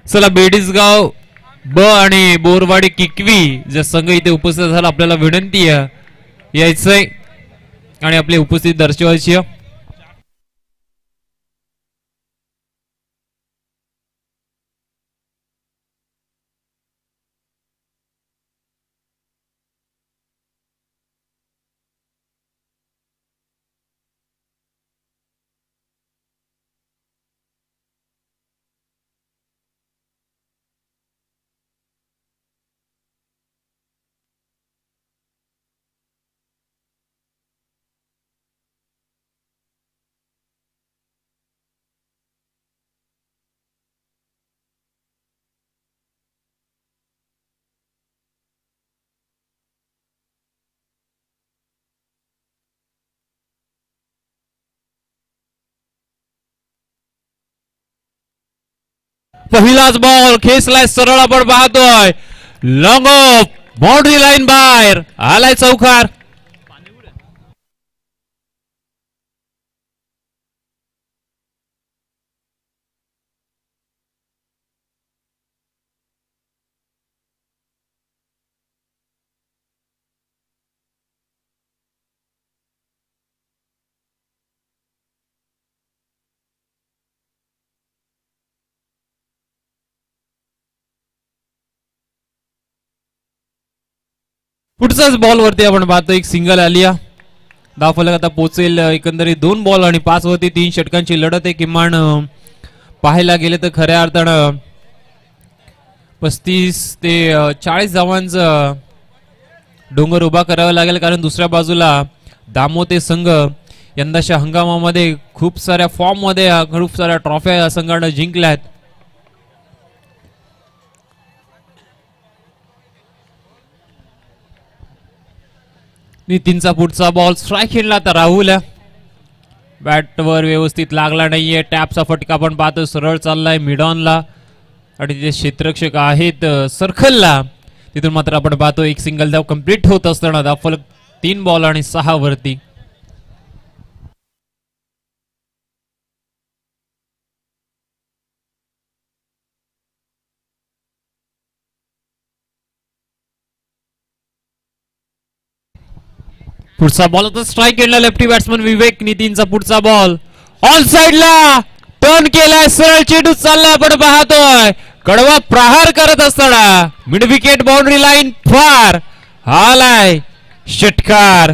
चला बेडीसगाव ब आणि बोरवाडी किकवी जे संघ इथे उपस्थित झाला आपल्याला विनंती आहे यायचंय आणि आपली उपस्थित दर्शवायची. पहिलाच बॉल खेचलाय सरळ आपण पाहतोय लॉंग ऑफ बाउंड्री लाईन बाहेर आलाय चौकार. पुढचाच बॉल वरती आपण पाहतो एक सिंगल आलिया. धावफलक आता पोहोचेल एकंदरीत 2 बॉल आणि 5 वरती 3 षटकांची लढत आहे. किमान पाहायला गेले तर खऱ्या अर्थानं 35 ते 40 धावांचं डोंगर उभा करावा लागेल कारण दुसऱ्या बाजूला दामोते संघ यंदाच्या हंगामामध्ये खूप साऱ्या फॉर्म मध्ये खूप साऱ्या ट्रॉफ्या या संघानं जिंकल्यात. नितीनचा पुढचा बॉल स्ट्राईक खेळला तर राहुल बॅटवर व्यवस्थित लागला नाहीये. टॅपचा फटका आपण पाहतो सरळ चाललाय मिडॉनला आणि जे क्षेत्ररक्षक आहेत सर्कलला तिथून मात्र आपण पाहतो एक सिंगल धाव कंप्लीट होत असताना धावफलक 3 बॉल आणि 6 वरती. पुढचा बॉल आता स्ट्राईक केला लेफ्टी बॅट्समन विवेक. नितीनचा पुढचा बॉल ऑन साइडला टर्न केलाय सरळ चेंडू चालला आपण पाहतोय कडवा प्रहार करत असताना मिड विकेट बाउंड्री लाईन फार आलाय षटकार.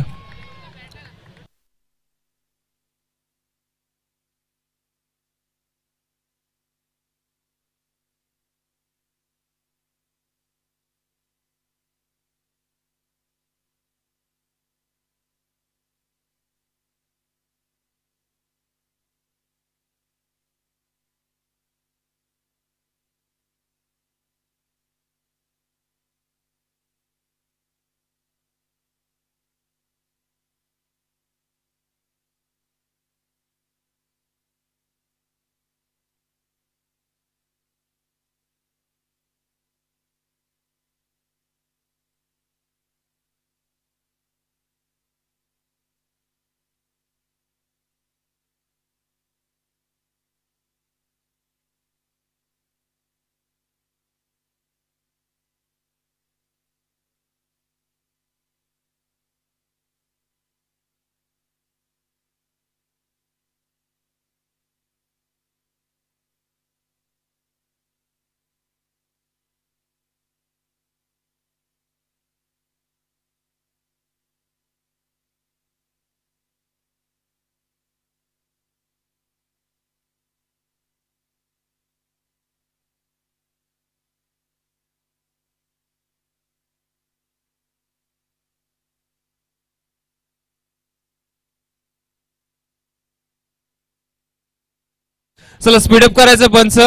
चला स्पीडअप करायचं पंच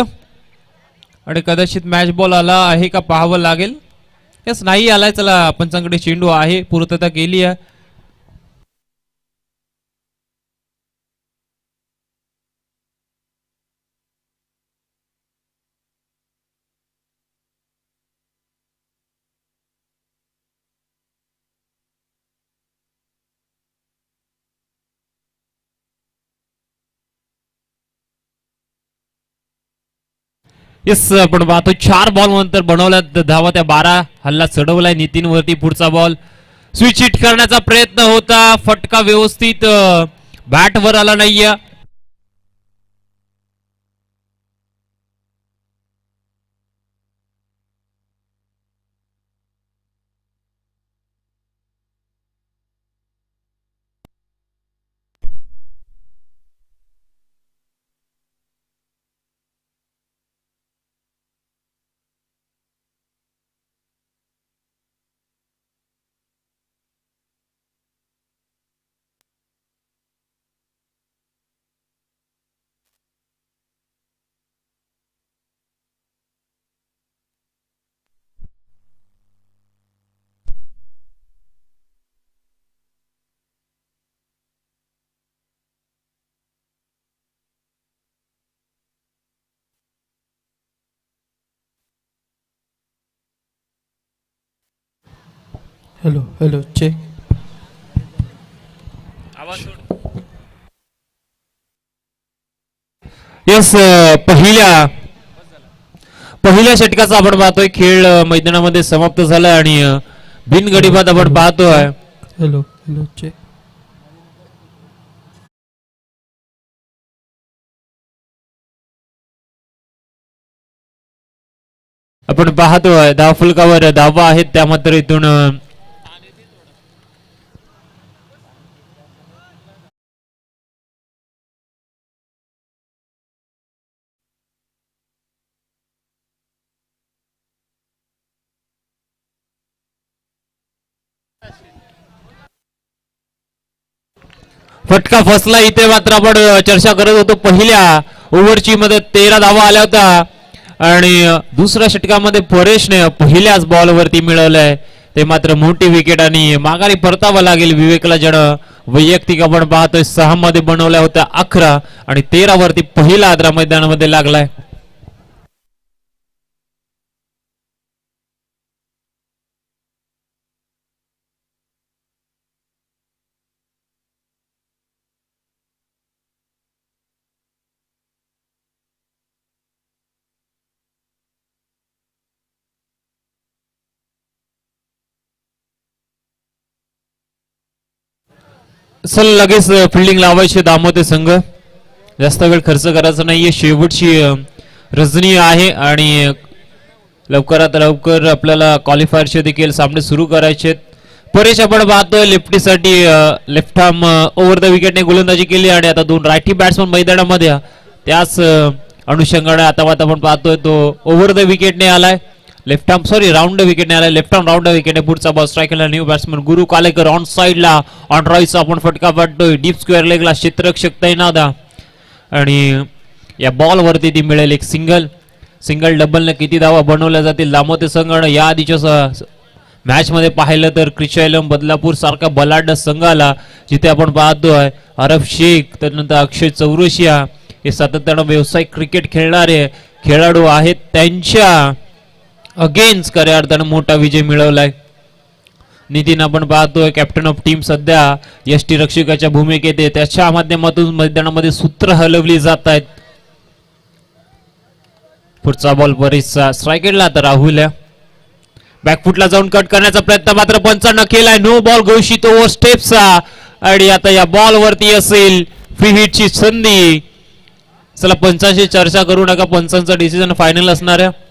आणि कदाचित मॅच बॉल आला आहे का पाहावं लागेल. यस नाही आलाय. चला पंचांकडे चेंडू आहे पूर्तता केली आहे. येस आपण पाहतो 4 बॉल नंतर बनवल्यात धावा त्या 12 हल्ला चढवलाय नितीन वरती पुढचा बॉल स्विच हिट करण्याचा प्रयत्न होता फटका व्यवस्थित बॅट वर आला नाहीये हेलो चेक येस पहिल्या षटकाचा आपण पाहतोय खेळ मैदानामध्ये समाप्त झाला आणि बिनगडीबाद आपण पाहतोय हेलो चेक आपण पाहतोय धावफलकावर धावा आहेत त्या मात्र इथून फटका फसला इथे मात्र आपण चर्चा करत होतो पहिल्या ओव्हरची मध्ये 13 धावा आल्या होत्या आणि दुसऱ्या षटकामध्ये परेशने पहिल्याच बॉल वरती मिळवलंय ते मात्र मोठी विकेट आणि माघारी परतावं लागेल विवेकला जण वैयक्तिक आपण पाहतोय 6 मध्ये बनवल्या होत्या 11 आणि 13 वरती पहिला आद्रा मैदानामध्ये लागलाय चल लगेच फिल्डिंग लावायची दामोते संघ जास्त वेळ खर्च करायचा नाहीये शेवटची रजनी आहे आणि लवकरात लवकर आपल्याला क्वालिफायरचे देखील सामने सुरू करायचे परेश आपण पाहतोय लेफ्टीसाठी लेफ्ट आर्म ओव्हर द विकेटने गोलंदाजी केली आणि आता 2 रायटी बॅट्समन मैदानामध्ये त्याच अनुषंगाने आता आपण पाहतोय तो ओव्हर द विकेटने आलाय लेफ्ट आर्म राऊंड विकेटने आलाय लेफ्ट आर्म राऊंड विकेटने पुढचा ball स्ट्राईकला new batsman Guru Kalekar on साइडला ऑन राईटचा आपण फटका पाडतोय डीप स्क्वेअर लेगला क्षेत्ररक्षक तैनादा आणि या बॉल वरती ती मिळेल एक सिंगल डबलने किती धावा बनवल्या जातील दामोते संघानं या आधीच्या मॅच मध्ये पाहिलं तर क्रिशायलम बदलापूर सारखा बलाढ्य संघाला जिथे आपण पाहतोय अरब शेख त्यानंतर अक्षय चौरसिया हे सातत्यानं व्यावसायिक क्रिकेट खेळणारे खेळाडू आहेत त्यांच्या अगेन्स्ट खऱ्या अर्थानं मोठा विजय मिळवलाय नितीन आपण पाहतोय कॅप्टन ऑफ टीम सध्या यष्टी रक्षकाच्या भूमिकेत आहे त्याच्या माध्यमातून मैदानामध्ये सूत्र हलवली जात आहेत पुढचा बॉल बरीचसा स्ट्राईकला आता राहुल बॅकफुटला जाऊन कट करण्याचा प्रयत्न मात्र पंचांना केलाय नो बॉल घोषित ओव्हर स्टेप्सचा आणि आता या बॉल वरती असेल फ्री हिटची संधी चला पंचांशी चर्चा करू नका पंचांचा डिसिजन फायनल असणार आहे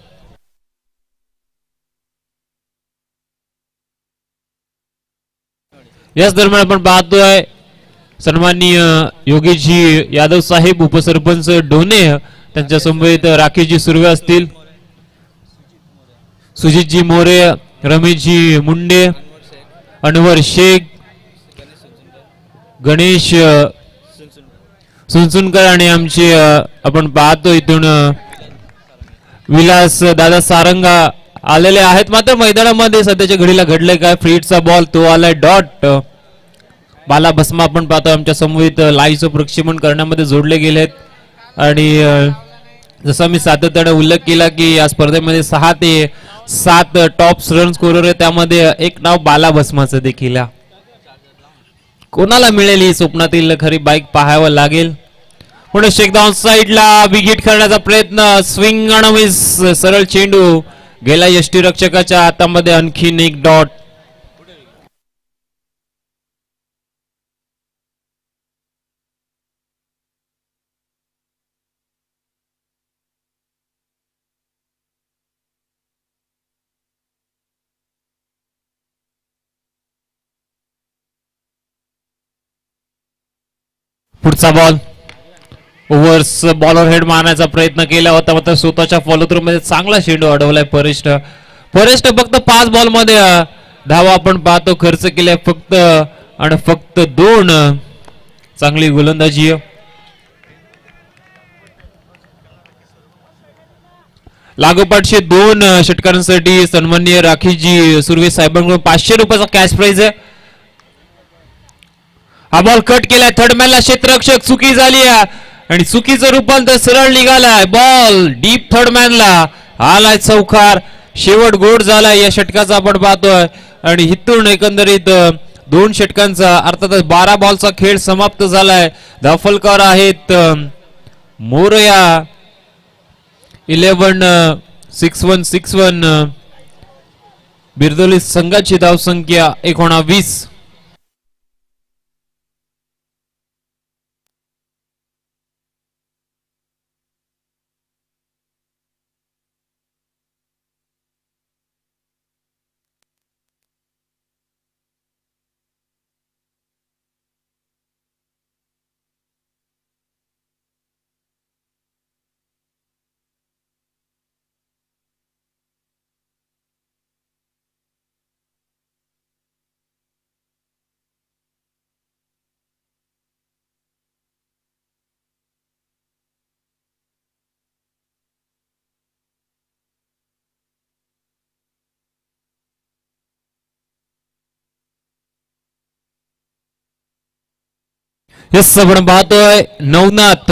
याच दरम्यान आपण पाहतोय सन्माननीय योगेशजी यादव साहेब उपसरपंच डोने त्यांच्या समवेत राकेशजी सुर्वे असतील सुजितजी मोरे रमेशजी मुंडे अनवर शेख गणेश सुनसुनकर आणि आमचे आपण पाहतो इथून विलास दादा सारंगा आलेले आहेत मात्र मैदानामध्ये सध्याच्या घडीला घडलंय काय फ्रीटचा बॉल तो आलाय डॉट बाला भस्मा आपण पाहतो आमच्या समवेत लाईव्हचं प्रक्षेपण करण्यामध्ये जोडले गेलेत आणि जसा मी सातत्याने उल्लेख केला की या स्पर्धेमध्ये 6 ते 7 टॉप रन स्कोरर आहे त्यामध्ये एक नाव बाला भस्माचं देखील कोणाला मिळेल ही स्वप्नातील खरी बाईक पाहावं लागेल पुढे शेकडाऊन साईडला विकेट करण्याचा प्रयत्न स्विंग आणि मिस सरळ चेंडू गेला यष्टीरक्षकाच्या हातामध्ये आणखीन एक डॉट. पुढचा बॉल ओव्हर्स बॉलर हेड मारण्याचा प्रयत्न केला होता मात्र स्वतःच्या फॉलो थ्रू मध्ये चांगला चेंडू अडवलाय परेष्ठ. फक्त 5 बॉल मध्ये धावा आपण पाहतो खर्च केल्या फक्त आणि फक्त 2. चांगली गोलंदाजी. लागोपाठचे 2 षटकारांसाठी सन्माननीय राखीजी सुर्वे साहेबांकडून 500 रुपयाचा कॅश प्राइज आहे. हा बॉल कट केलाय थर्डमॅनला क्षेत्ररक्षक चुकी झाली आहे आणि चुकीचं रूपांतर सरळ निघालाय. बॉल डीप थर्डमॅनला आलाय चौकार. शेवट गोड झालाय या षटकाचा आपण पाहतोय आणि इथून एकंदरीत 2 षटकांचा अर्थातच 12 बॉलचा खेळ समाप्त झालाय. धाफलकर आहेत मोरया 11-6-1 बिरदोली संघाची धावसंख्या 19. येस आपण पाहतोय नवनाथ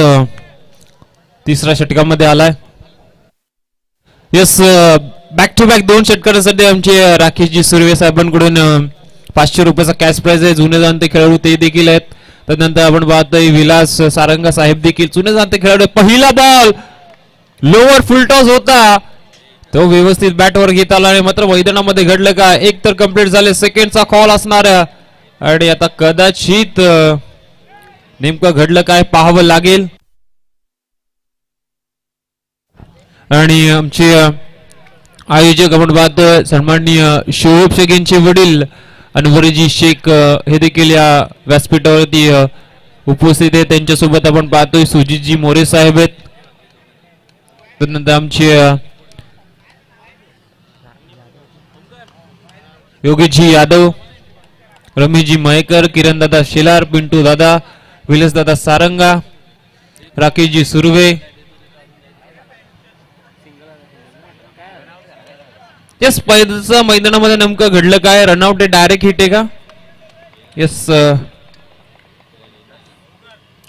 तिसऱ्या षटकामध्ये आलाय. येस बॅक टू बॅक 2 षटकारांसाठी आमचे राकेशजी सुर्वे साहेबांकडून 500 रुपयाचा कॅश प्राइज आहे. जुने जाणते खेळाडू ते देखील आहेत. त्यानंतर आपण पाहतोय विलास सारंगा साहेब देखील जुने जाणते खेळाडू. पहिला बॉल लोअर फुलटॉस होता तो व्यवस्थित बॅटवर घेत आला आणि मात्र मैदानामध्ये घडलं का एक तर कम्प्लीट झाले. सेकंडचा कॉल असणार आणि आता कदाचित नेमकं घडलं काय पाहावं लागेल. आणि आमचे आयोजक आपण पाहतोय सन्माननीय शोएब शेख यांचे वडील अनवरजी शेख हे देखील या व्यासपीठावरती उपस्थित आहेत. त्यांच्यासोबत आपण पाहतोय सुजितजी मोरे साहेब आहेत. त्यानंतर आमचे योगेशजी यादव, रमेशजी मयेकर, किरण दादा शेलार, पिंटू दादा, विलास दादा सारंगा, राकेशजी सुर्वे. येस पहिल्याचं मैदानामध्ये नेमकं घडलं काय? रनआउट आहे डायरेक्ट हिट आहे का? येस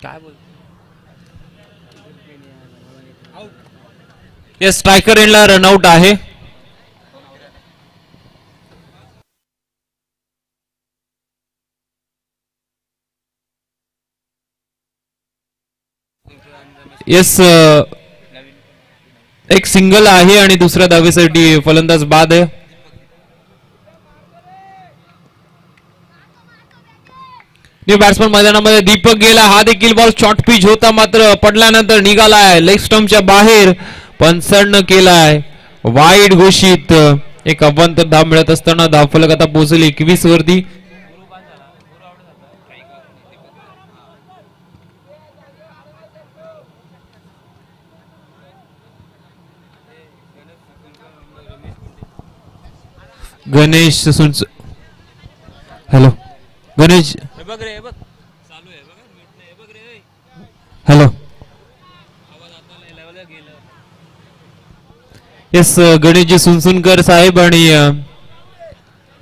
काय बोल येस स्ट्रायकर एंडला रनआउट आहे. येस एक सिंगल आहे आणि दुसऱ्या धावेसाठी फलंदाज बाद आहे. न्यू बॅट्समन मैदानामध्ये दीपक गेला. हा देखील बॉल शॉर्ट पिच होता मात्र पडल्यानंतर निघालाय लेग स्टंपच्या बाहेर. 55 केलाय वाईड घोषित. एक अवांतर धाव मिळत असताना धावफलक आता पोहोचले 21 वरती. गणेश सुंच हॅलो गणेश हॅलो येस गणेशजी सुनसुनकर साहेब आणि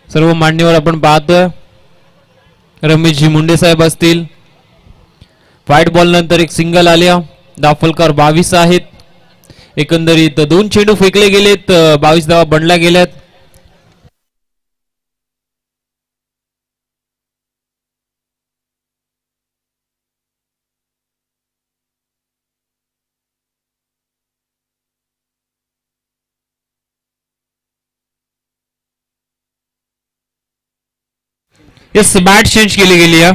सर्व मान्यवर आपण पाहतोय. रमेशजी मुंडे साहेब असतील. व्हाईट बॉल नंतर एक सिंगल आल्या. दाफलकर 22 आहेत. एकंदरीत 2 चेंडू फेकले गेलेत. 22 धावा बनल्या गेल्यात. येस, बॅट चेंज केली गेली आहे,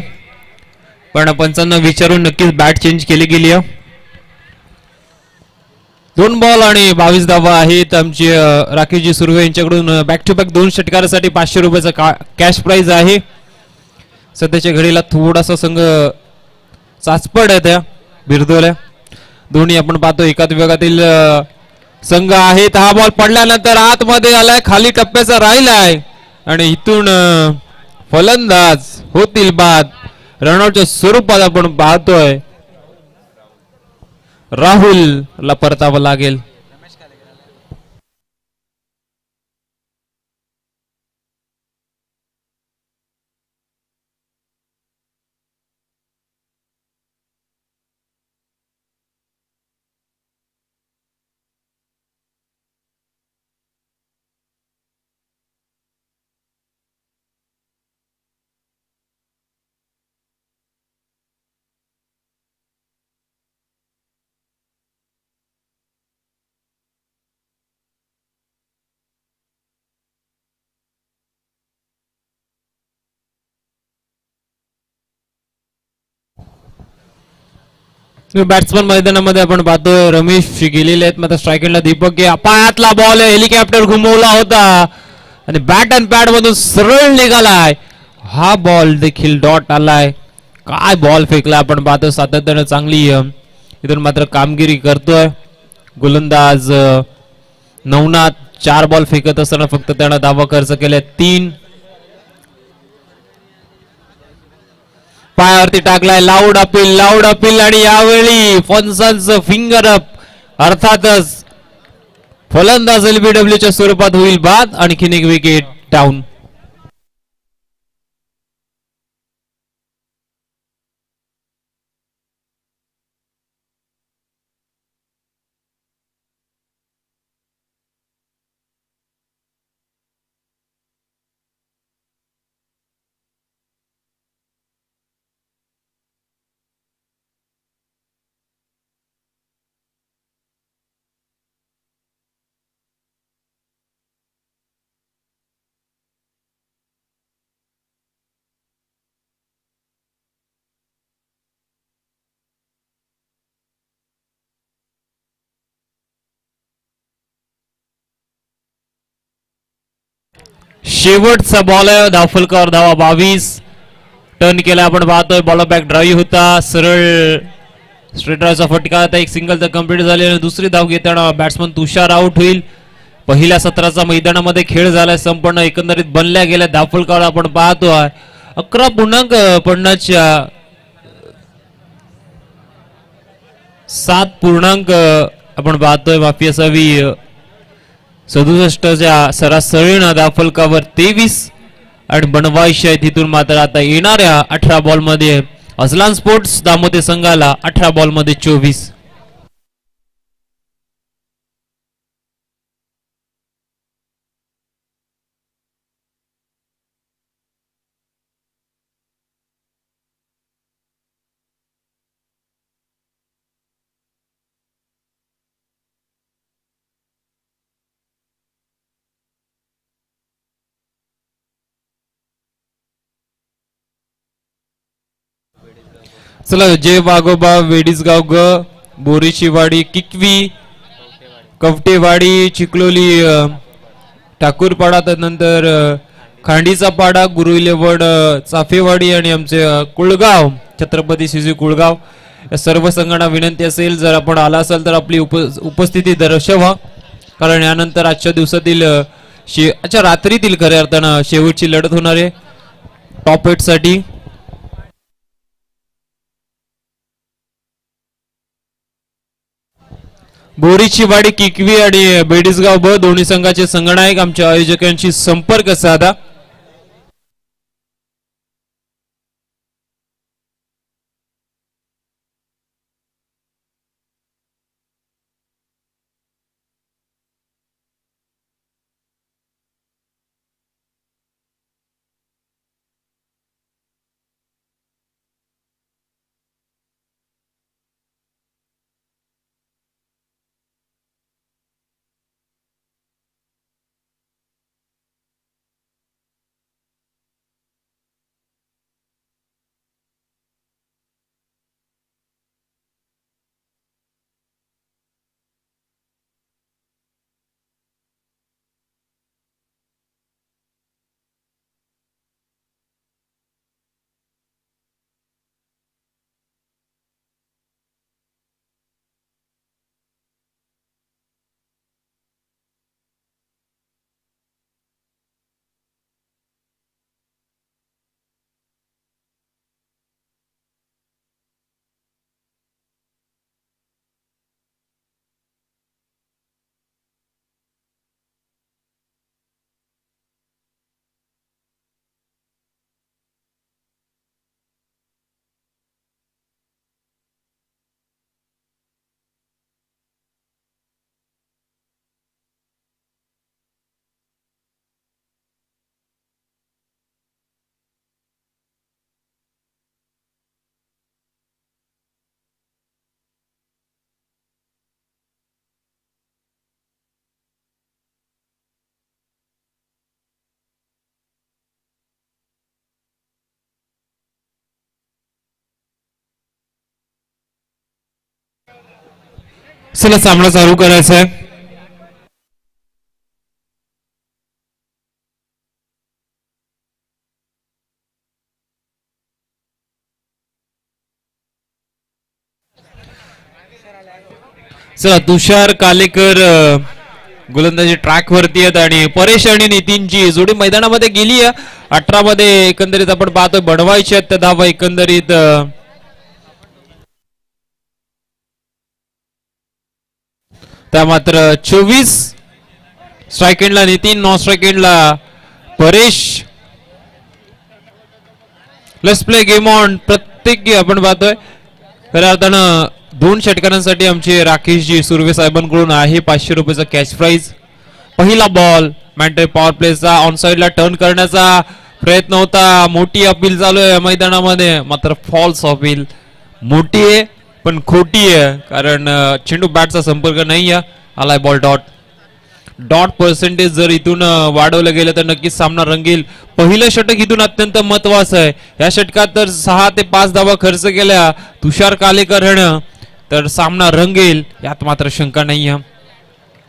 पण पंचांना विचारून नक्कीच बॅट चेंज केली गेली आहे. 2 बॉल आणि 22 धावा आहेत. आमचे राकेशजी सुर्वे यांच्याकडून बॅक टू बॅक 2 षटकारासाठी 500 रुपयाचा कॅश प्राइज आहे. सध्याच्या घडीला थोडासा संघ चाचपड आहे त्या बिरदोल्या. दोन्ही आपण पाहतो एकाच विभागातील संघ आहेत. हा बॉल पडल्यानंतर आतमध्ये आलाय, खाली टप्प्याचा राहिलाय आणि इथून फलंदाज होतील बाद. रनआउटच्या स्वरूपात आपण पाहतोय राहुल ला परतावं लागेल. बॅट्समन मैदानामध्ये आपण पाहतोय रमेश गेलेले आहेत. मात्र स्ट्रायकरला दीपक पायातला बॉल हेलिकॉप्टर घुमवला होता आणि बॅट अँड पॅड मधून सरळ निघालाय. हा बॉल देखील डॉट आलाय. काय बॉल फेकला आपण पाहतो. सातत्यानं चांगली इथून मात्र कामगिरी करतोय गोलंदाज नवनाथ. 4 बॉल फेकत असताना फक्त त्यानं धावा खर्च केल्या 3. पायावरती टाकलाय, लाऊड अपील आणि यावेळी फॉन्सन्स फिंगर अप. अर्थातच फलंदाज एलबीडब्ल्यूच्या स्वरूपात होईल बाद. आणखीन एक विकेट डाऊन. शेवटचा बॉल आहे. धावफलकावर धावा 22. टर्न केला आपण पाहतोय. बॉल बॅक ड्राईव्ह होता. सरळ स्ट्रेटरचा फटका. आता एक सिंगल तर कम्प्लीट झाले आणि दुसरी धाव घेताना बॅट्समन तुषार आउट होईल. पहिल्या सत्राचा मैदानामध्ये खेळ झालाय संपूर्ण. एकंदरीत बनल्या गेल्या धावफलकावर आपण पाहतोय 11.50च्या 7 आपण पाहतोय माफी असावी 67च्या सरासरीनं धावफलकावर 23 आणि बनवायचे आहे. तिथून मात्र आता येणाऱ्या 18 बॉल मध्ये अस्लान स्पोर्ट्स दामोदे संघाला 18 बॉल मध्ये 24. चला जय वाघोबा वेडीसगाव ग बोरीचीवाडी किकवी कवटेवाडी चिखलोली ठाकूरपाडा त्यानंतर खांडीचा पाडा गुरुलेवड चाफेवाडी आणि आमचे कुळगाव छत्रपती शिवाजी कुळगाव या सर्व संघांना विनंती असेल जर आपण आला असाल तर आपली उपस्थिती दर्शवा. कारण यानंतर आजच्या दिवसातील आजच्या रात्रीतील खऱ्या अर्थानं शेवटची लढत होणार आहे टॉप 8 साठी. बोरीची वाडी किकवी आणि बेडीसगाव ब दोन्ही संघाचे संगणक आमच्या आयोजकांशी संपर्क साधा. चला सामना चालू करायचा आहे. चला तुषार कालेकर गोलंदाजी ट्रॅक वरती आहेत आणि परेश आणि नितीनची जोडी मैदानामध्ये गेली आहे. 18 मध्ये एकंदरीत आपण पाहतोय बनवायच्या आहेत त्या धावा एकंदरीत त्या मात्र 24 स्ट्राईक एंडला नितीन, नॉन स्ट्राईक एंडला Paresh. Let's play game on. प्रत्येक आपण पाहतोय खऱ्या अर्थानं 2 षटकारांसाठी आमचे राकेशजी सुर्वे साहेबांकडून आहे 500 रुपयाचा कॅश प्राइज. पहिला बॉल मॅन्टे पॉवर प्लेचा ऑन साइडला टर्न करण्याचा प्रयत्न होता. मोठी अपील चालू आहे मैदानामध्ये, मात्र फॉल्स अपील. मोठी आहे पण खोटी आहे, कारण चेंडू बॅटचा संपर्क नाही आहे. आलाय बॉल डॉट. डॉट पर्सेंटेज जर इथून वाढवलं गेलं तर नक्कीच सामना रंगेल. पहिलं षटक इथून अत्यंत महत्वाचं आहे. या षटकात तर 6 ते 5 धावा खर्च केल्या तुषार कालेकर तर सामना रंगेल यात मात्र शंका नाही आहे.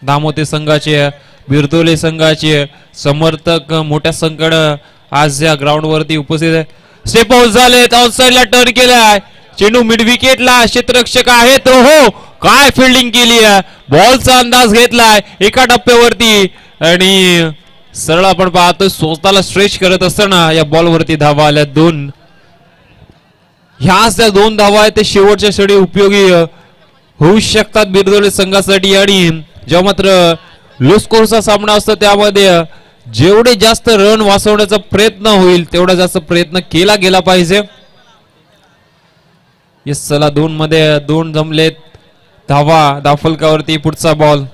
दामोते संघाचे, बिरदोले संघाचे समर्थक मोठ्या संख्येनं आज या ग्राउंड वरती उपस्थित आहे. स्टेप आउट झालेत, आउटसाइडला टर्न केलाय, चेंडू मिड विकेटला, क्षेत्ररक्षक आहेत. हो काय फिल्डिंग केली आहे, बॉलचा अंदाज घेतलाय एका टप्प्यावरती आणि सरळ आपण पाहतोय स्वतःला स्ट्रेच करत असताना या बॉल वरती धावा आल्या 2. ह्याच त्या 2 धावा आहेत ते शेवटच्या षडी उपयोगी होऊ शकतात बिरदोले संघासाठी. आणि जेव्हा मात्र लो स्कोरचा सामना असतो त्यामध्ये जेवढे जास्त रन वाचवण्याचा प्रयत्न होईल तेवढा जास्त प्रयत्न केला गेला पाहिजे. येस चला 2 मध्ये 2 जमलेत धावा धावफलकावरती. पुढचा बॉल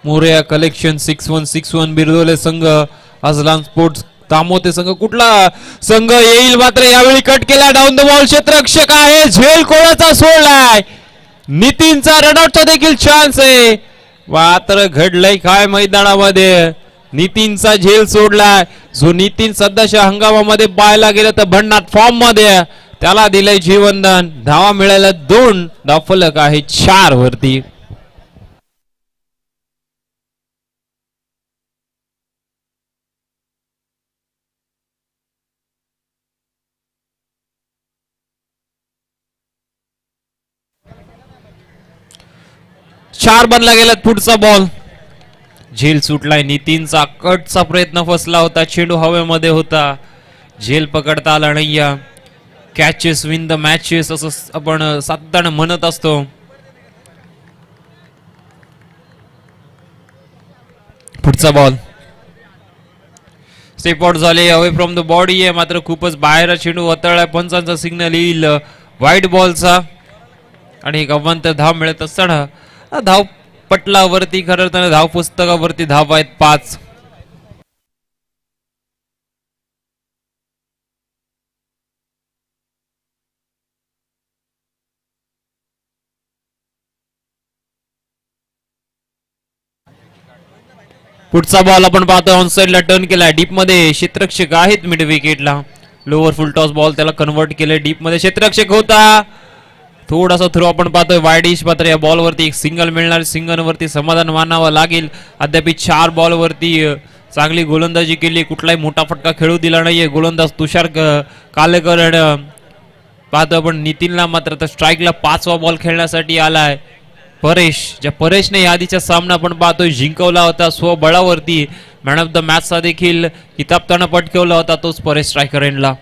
मोरया कलेक्शन 6161 बिरदोले संघ अजलान स्पोर्ट्स तामोते संघ. कुठला संघ येईल मात्र यावेळी कट केला डाऊन द बॉल. क्षेत्ररक्षक आहे, झेल कोणाचा सोडलाय, नितीनचा रनआउटचा देखील चान्स आहे. मात्र घडलंय काय मैदानामध्ये, नितीनचा झेल सोडलाय. जो नितीन सध्याच्या हंगामामध्ये पाहायला गेलं तर भन्नाट फॉर्म मध्ये, त्याला दिलंय जीवनदान. धावा मिळायला 2, धावफलक आहे 4 वरती. चार बनला गेला. पुढचा बॉल झेल सुटलाय नितीनचा. कटचा प्रयत्न फसला होता, चेंडू हवेमध्ये होता, झेल पकडता आला नाही. कॅचेस विन द मॅचेस असं आपण सातत्याने म्हणत असतो. पुढचा बॉल स्टेप आउट झाले, अवे फ्रॉम द बॉडी आहे, मात्र खूपच बाहेर चेंडू वतळलाय. पंचांचा सिग्नल येईल वाईट बॉलचा आणि एक अव्वंत धाव मिळत असताना धाव पटलावरती खरं तर धाव पुस्तकावरती धाव आहेत 5. पुढचा बॉल आपण पाहतो ऑन साइडला टर्न केला, डीप मध्ये क्षेत्ररक्षक आहेत मिड विकेटला. लोअर फुल टॉस बॉल त्याला कन्वर्ट केले, डीप मध्ये क्षेत्ररक्षक होता. थोडासा थ्रो आपण पाहतोय वाईडिश, मात्र या बॉल वरती एक सिंगल मिळणार. सिंगल वरती समाधान मानावं लागेल. अद्याप 4 बॉल वरती चांगली गोलंदाजी केली, कुठलाही मोठा फटका खेळू दिला नाहीये गोलंदाज तुषार कालेकर. पाहतो आपण नितीनला, मात्र तर स्ट्राईकला 5वा बॉल खेळण्यासाठी आलाय परेश. ज्या परेशने आधीचा सामना आपण पाहतोय जिंकवला होता स्वबळावरती, मॅन ऑफ द मॅचचा देखील किताब त्यानं पटकावला होता, तोच परेश स्ट्रायकर एंडला.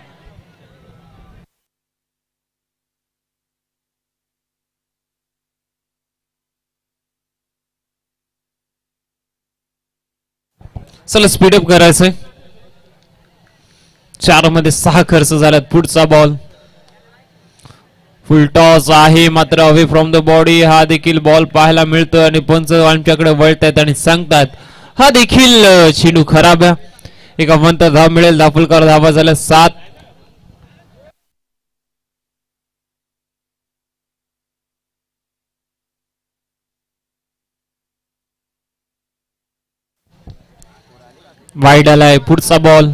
चला स्पीडअप करायचंय. 4 मध्ये 6 खर्च झाल्यात. पुढचा बॉल फुल टॉस आहे, मात्र अवे फ्रॉम द बॉडी हा देखील बॉल पाहायला मिळतोय आणि पंच आमच्याकडे वळतायत आणि सांगतात हा देखील चेंडू खराब आहे. एक अवंत धाव मिळेल, धावफलकार धावा झाल्या 7. वाईड आलाय. पुढचा बॉल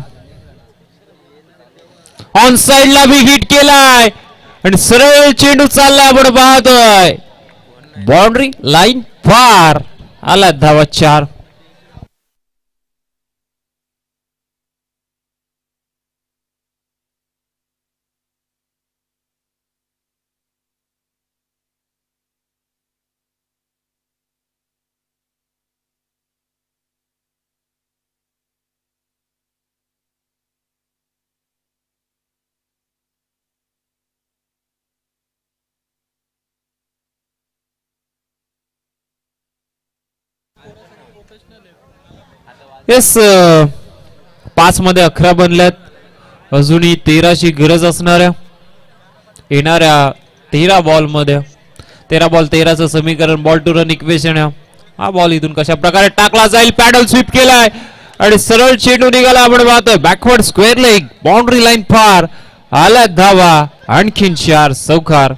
ऑन साइडला बी हिट केलाय आणि सरळ चेंडू चाललाय आपण पाहतोय. बाउंड्री लाईन पार. आला धावा 4. येस 5 मध्ये 11 बनल्यात. अजूनही 13ची गरज असणाऱ्या येणाऱ्या 13 बॉल मध्ये 13 बॉल 13चं समीकरण बॉल टू रन इक्वेशन. हा बॉल इथून कशा प्रकारे टाकला जाईल. पॅडल स्वीप केलाय आणि सरळ चेंडू निघाला. आपण पाहतोय backward square leg boundary line पार. आला धावा आणखीन 4 चौकार.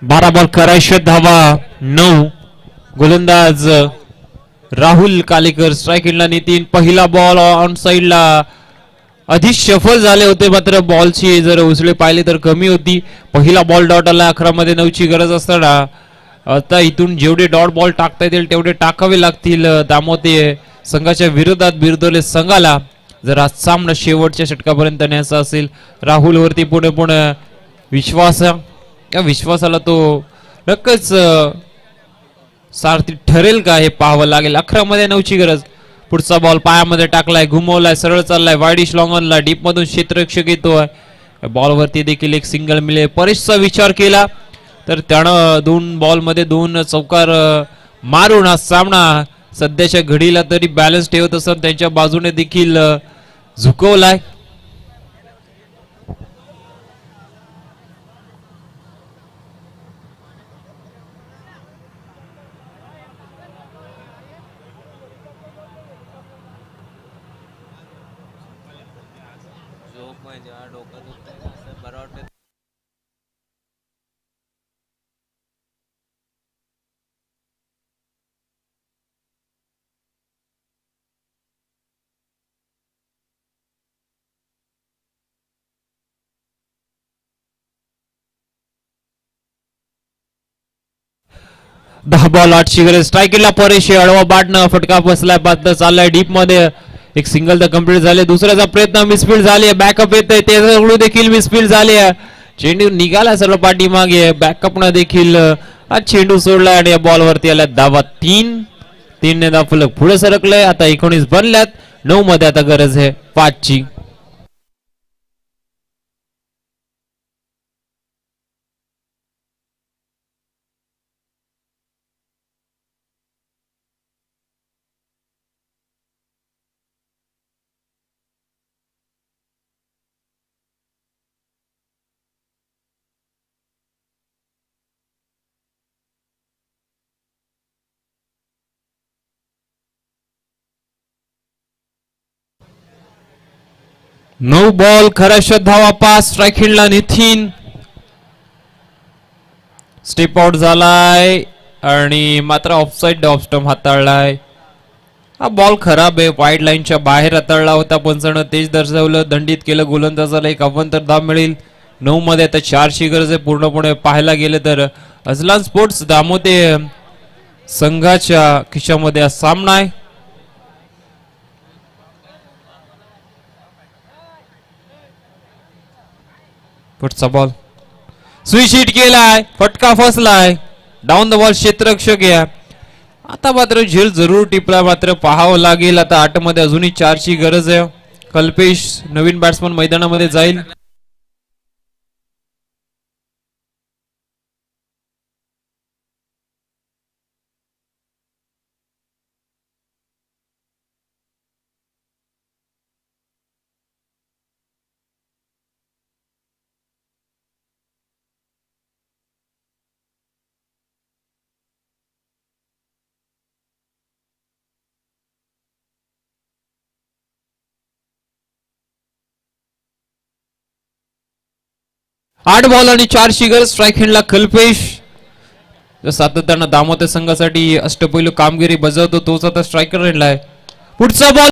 बारा बॉल करायचे धावा 9. गोलंदाज राहुल कालेकर स्ट्राईक एंडला नितीन. पहिला बॉल ऑन साइडला आधी शफल झाले होते मात्र बॉलची जर उसळे पाहिले तर कमी होती. पहिला बॉल डॉट आला. 11 मध्ये 9ची गरज असताना आता इथून जेवढे डॉट बॉल टाकता येतील तेवढे टाकावे लागतील. दामोते संघाच्या विरोधात बिरदोले संघाला जर आज सामना शेवटच्या षटकापर्यंत न्यायचा असेल. राहुल वरती पुणे पुणे विश्वास. या विश्वासाला तो नक्कीच सारथी ठरेल का हे पाहावं लागेल. 11 मध्ये 9ची गरज. पुढचा बॉल पायामध्ये टाकलाय घुमवलाय सरळ चाललाय वाईडिश लॉंग ऑनला डीप मधून क्षेत्ररक्षक येतोय. बॉल वरती देखील एक सिंगल मिळेल. परेशचा विचार केला तर त्यानं 2 बॉल मध्ये 2 चौकार मारून हा सामना सध्याच्या घडीला तरी बॅलन्स ठेवत असत त्यांच्या बाजूने देखील झुकवलाय. दहा बॉल 8ची गरज. स्ट्राईकला परेश अडवा बाटणं फटका बसलाय. बाद चाललाय डीप मध्ये. एक सिंगल तर कम्प्लीट झाले. दुसऱ्याचा प्रयत्न मिसफील्ड झाली. बॅकअप येत ते देखील मिसफील्ड झाले. चेंडू निघाला सर्व पाठीमागे. बॅकअप न देखील हा चेंडू सोडला आणि या बॉल वरती आला धावा 3. 3 ने धाव फलक पुढे सरकलंय. आता 19 बनल्यात. 9 मध्ये आता गरज आहे 5ची. नऊ बॉल खऱ्या धावा 5. स्ट्राईक हिंडला नितीन. स्टेप आउट झालाय आणि मात्र ऑफसाइड ऑफ स्टंप हाताळलाय. हा बॉल खराब आहे, वाईड लाईनच्या बाहेर हाताळला होता. पंचानं तेज दर्शवलं, दंडित केलं गोलंदाजाला. एक अव्वंतर धाव मिळेल. 9 मध्ये आता 4ची गरज आहे पूर्णपणे. पाहायला गेलं तर अजलान स्पोर्ट्स दामोते संघाच्या खिशामध्ये हा सामना आहे. पुढचा बॉल स्विच हिट केलाय, फटका फसलाय. डाऊन द बॉल क्षेत्ररक्षक आहे. आता मात्र झेल जरूर टिपला, मात्र पाहावं लागेल. आता 8 मध्ये अजूनही 4ची गरज आहे. कल्पेश नवीन बॅट्समन मैदानामध्ये जाईल. आठ बॉल आणि 4ची गरज. स्ट्राईक हँडला कल्पेश सातत्यानं दामोते संघासाठी अष्टपैलू कामगिरी बजावतो तोच आता स्ट्रायकर हँडला आहे. पुढचा बॉल